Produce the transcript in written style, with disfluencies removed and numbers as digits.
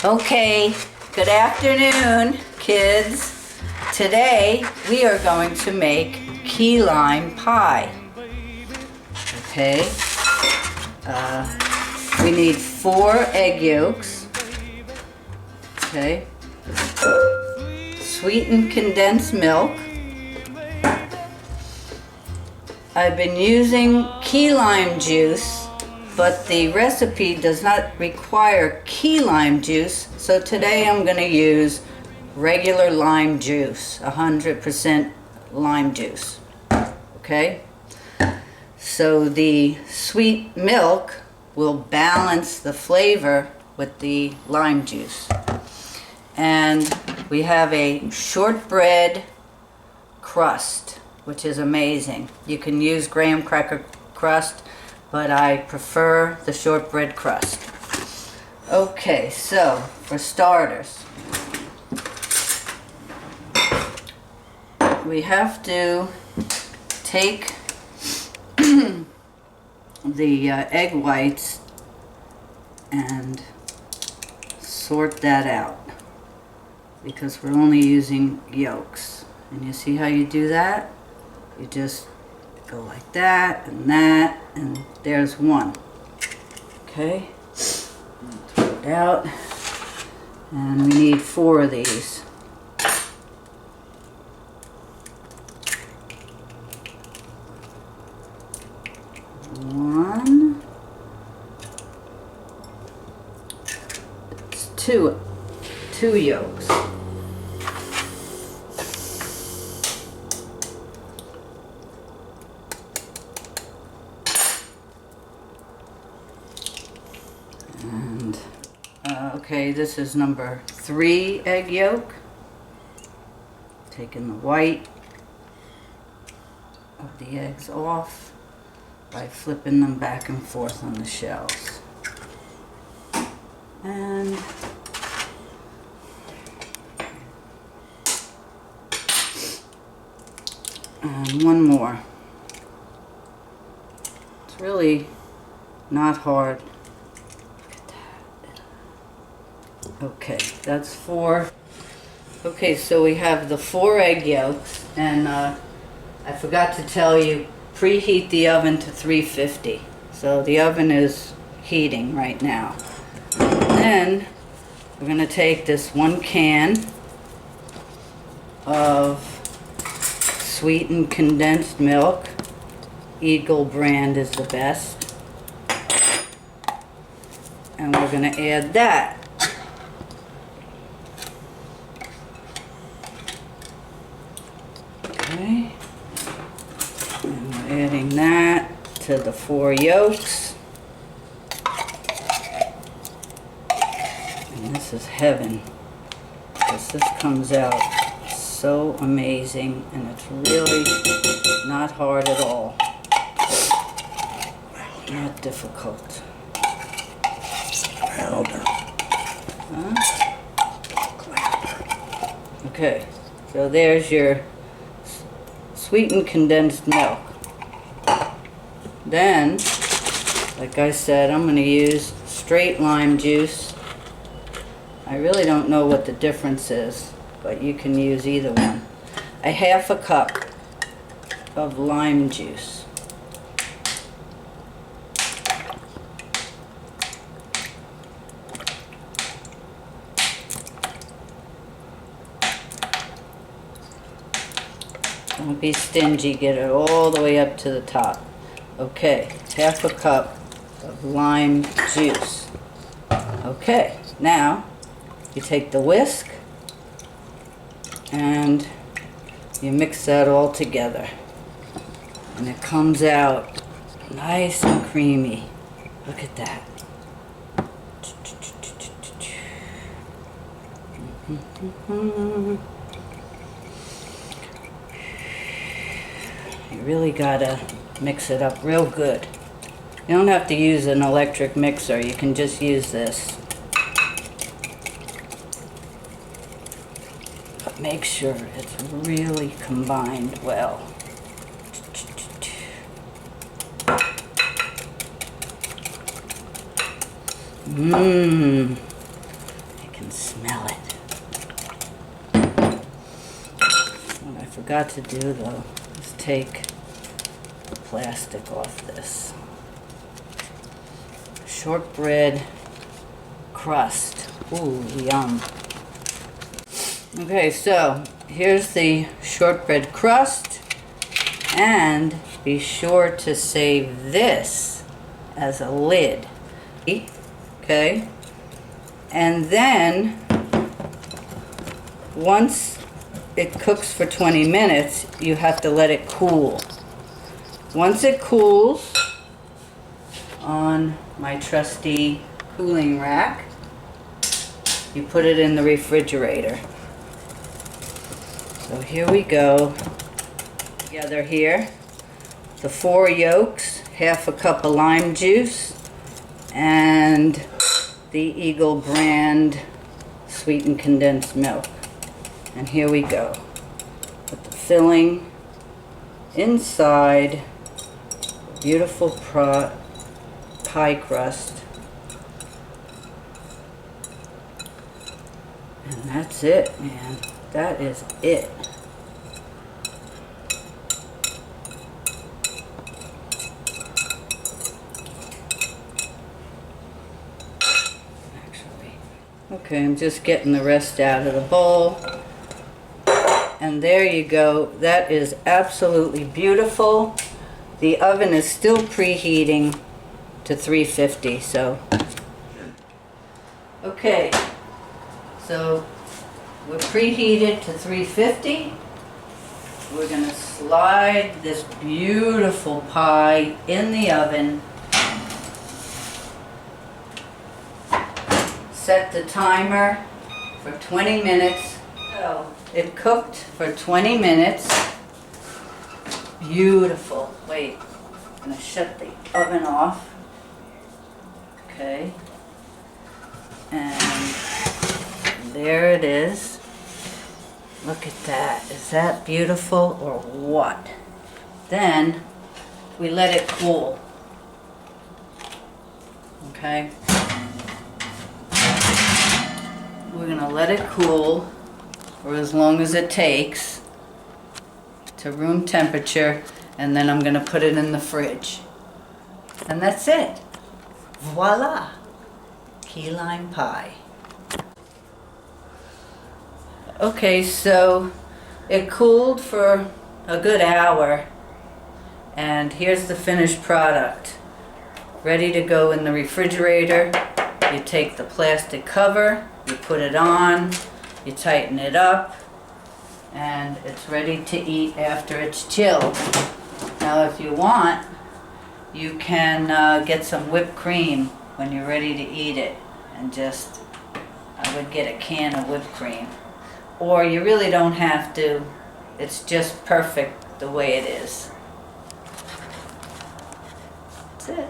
Okay, good afternoon, kids. Today we are going to make key lime pie. Okay, we need 4 egg yolks. Okay, sweetened condensed milk. I've been using key lime juice, but the recipe does not require key lime juice, so today I'm going to use regular lime juice, 100% lime juice. Okay? So the sweet milk will balance the flavor with the lime juice. And we have a shortbread crust, which is amazing. You can use graham cracker crust, but I prefer the shortbread crust. Okay, so for starters, we have to take the egg whites and sort that out because we're only using yolks. And you see how you do that? You just go like that, and there's one. Okay, throw it out, and we need 4 of these. One, it's two yolks. And okay, this is number 3 egg yolk. Taking the white of the eggs off by flipping them back and forth on the shells. And one more. It's really not hard. Okay, that's 4. Okay, so we have the 4 egg yolks, and I forgot to tell you, preheat the oven to 350. So the oven is heating right now. Then we're going to take this 1 can of sweetened condensed milk. Eagle brand is the best. And we're going to add that. Okay, and we're adding that to the 4 yolks. And this is heaven, because this comes out so amazing, and it's really not hard at all. Not difficult. Louder. Huh? Okay, so there's your sweetened condensed milk. Then, like I said, I'm going to use straight lime juice. I really don't know what the difference is, but you can use either one. A 1/2 cup of lime juice. Don't be stingy, get it all the way up to the top. Okay, 1/2 cup of lime juice. Okay, now you take the whisk and you mix that all together. And it comes out nice and creamy. Look at that. You really gotta mix it up real good. You don't have to use an electric mixer, you can just use this. But make sure it's really combined well. can smell it. What I forgot to do though is take the plastic off this. Shortbread crust. Ooh, yum. Okay, so here's the shortbread crust, and be sure to save this as a lid. Okay, and then once it cooks for 20 minutes, you have to let it cool. Once it cools on my trusty cooling rack, you put it in the refrigerator. So here we go. Together here, the 4 yolks, half a cup of lime juice, and the Eagle brand sweetened condensed milk. And here we go. Put the filling inside the beautiful pie crust. And that's it, man. That is it. Okay, I'm just getting the rest out of the bowl. And there you go. That is absolutely beautiful. The oven is still preheating to 350, so. Okay, so we're preheated to 350. We're gonna slide this beautiful pie in the oven. Set the timer for 20 minutes. So it cooked for 20 minutes. Beautiful. Wait, I'm gonna shut the oven off. Okay. And there it is. Look at that. Is that beautiful or what? Then we let it cool. Okay. We're going to let it cool for as long as it takes to room temperature, and then I'm going to put it in the fridge. And that's it. Voila! Key lime pie. Okay, so it cooled for a good hour, and here's the finished product. Ready to go in the refrigerator. You take the plastic cover, you put it on, you tighten it up, and it's ready to eat after it's chilled. Now if you want, you can get some whipped cream when you're ready to eat it, and just, I would get a can of whipped cream. Or you really don't have to, it's just perfect the way it is. That's it.